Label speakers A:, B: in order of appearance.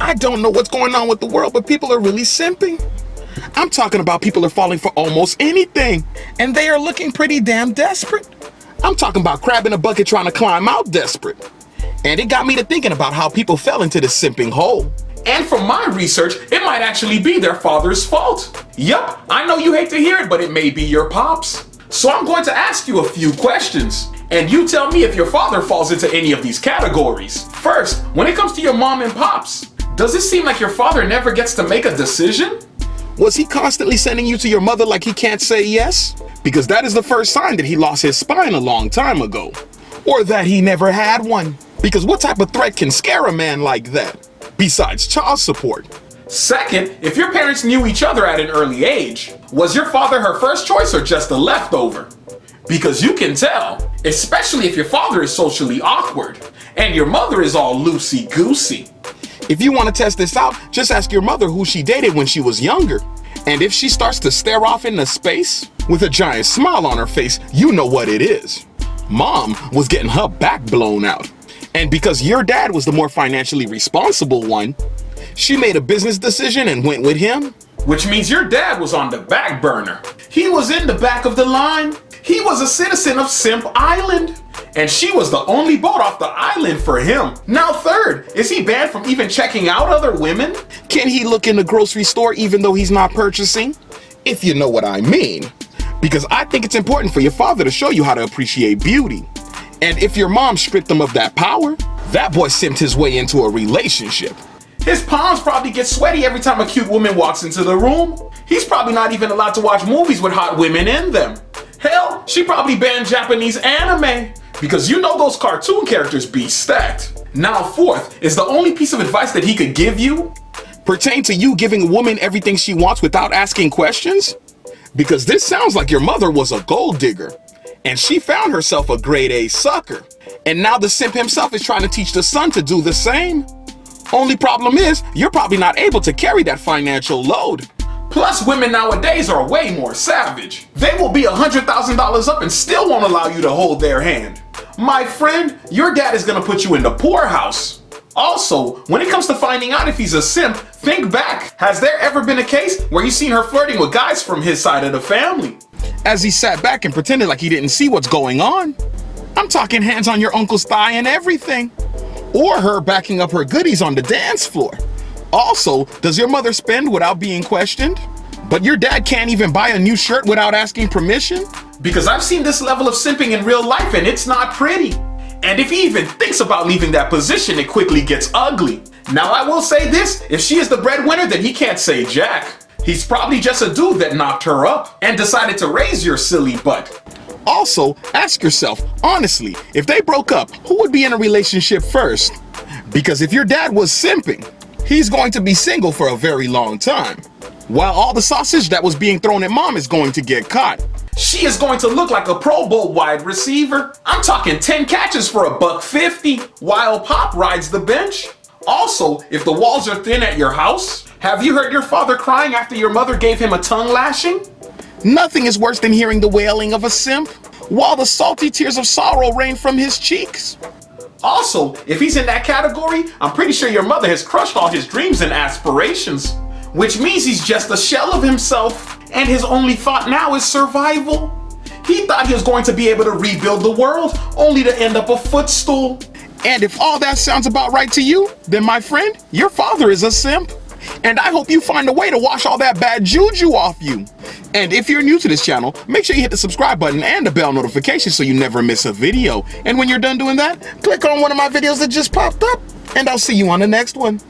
A: I don't know what's going on with the world, but people are really simping. I'm talking about people are falling for almost anything, and they are looking pretty damn desperate. I'm talking about crab in a bucket trying to climb out desperate. And it got me to thinking about how people fell into this simping hole. And from my research, it might actually be their father's fault. Yup, I know you hate to hear it, but it may be your pops. So I'm going to ask you a few questions, and you tell me if your father falls into any of these categories. First, when it comes to your mom and pops, does it seem like your father never gets to make a decision? Was he constantly sending you to your mother like he can't say yes? Because that is the first sign that he lost his spine a long time ago. Or that he never had one. Because what type of threat can scare a man like that? Besides child support. Second, if your parents knew each other at an early age, was your father her first choice or just a leftover? Because you can tell, especially if your father is socially awkward and your mother is all loosey-goosey. If you want to test this out, just ask your mother who she dated when she was younger. And if she starts to stare off into space with a giant smile on her face, you know what it is. Mom was getting her back blown out. And because your dad was the more financially responsible one, she made a business decision and went with him. Which means your dad was on the back burner. He was in the back of the line. He was a citizen of Simp Island. And she was the only boat off the island for him. Now third, is he banned from even checking out other women? Can he look in the grocery store even though he's not purchasing? If you know what I mean. Because I think it's important for your father to show you how to appreciate beauty. And if your mom stripped him of that power, that boy simped his way into a relationship. His palms probably get sweaty every time a cute woman walks into the room. He's probably not even allowed to watch movies with hot women in them. Hell, she probably banned Japanese anime. Because you know those cartoon characters be stacked. Now fourth, is the only piece of advice that he could give you pertain to you giving a woman everything she wants without asking questions? Because this sounds like your mother was a gold digger. And she found herself a grade A sucker. And now the simp himself is trying to teach the son to do the same. Only problem is, you're probably not able to carry that financial load. Plus, women nowadays are way more savage. They will be $100,000 up and still won't allow you to hold their hand. My friend, your dad is gonna put you in the poorhouse. Also, when it comes to finding out if he's a simp, think back. Has there ever been a case where you've seen her flirting with guys from his side of the family? As he sat back and pretended like he didn't see what's going on. I'm talking hands on your uncle's thigh and everything. Or her backing up her goodies on the dance floor. Also, does your mother spend without being questioned? But your dad can't even buy a new shirt without asking permission? Because I've seen this level of simping in real life and it's not pretty. And if he even thinks about leaving that position, it quickly gets ugly. Now I will say this, if she is the breadwinner, then he can't say jack. He's probably just a dude that knocked her up and decided to raise your silly butt. Also, ask yourself, honestly, if they broke up, who would be in a relationship first? Because if your dad was simping, he's going to be single for a very long time. While all the sausage that was being thrown at mom is going to get caught. She is going to look like a Pro Bowl wide receiver. I'm talking 10 catches for $150 while Pop rides the bench. Also, if the walls are thin at your house, have you heard your father crying after your mother gave him a tongue lashing? Nothing is worse than hearing the wailing of a simp while the salty tears of sorrow rain from his cheeks. Also, if he's in that category, I'm pretty sure your mother has crushed all his dreams and aspirations. Which means he's just a shell of himself, and his only thought now is survival. He thought he was going to be able to rebuild the world, only to end up a footstool. And if all that sounds about right to you, then my friend, your father is a simp. And I hope you find a way to wash all that bad juju off you. And if you're new to this channel, make sure you hit the subscribe button and the bell notification so you never miss a video. And when you're done doing that, click on one of my videos that just popped up, and I'll see you on the next one.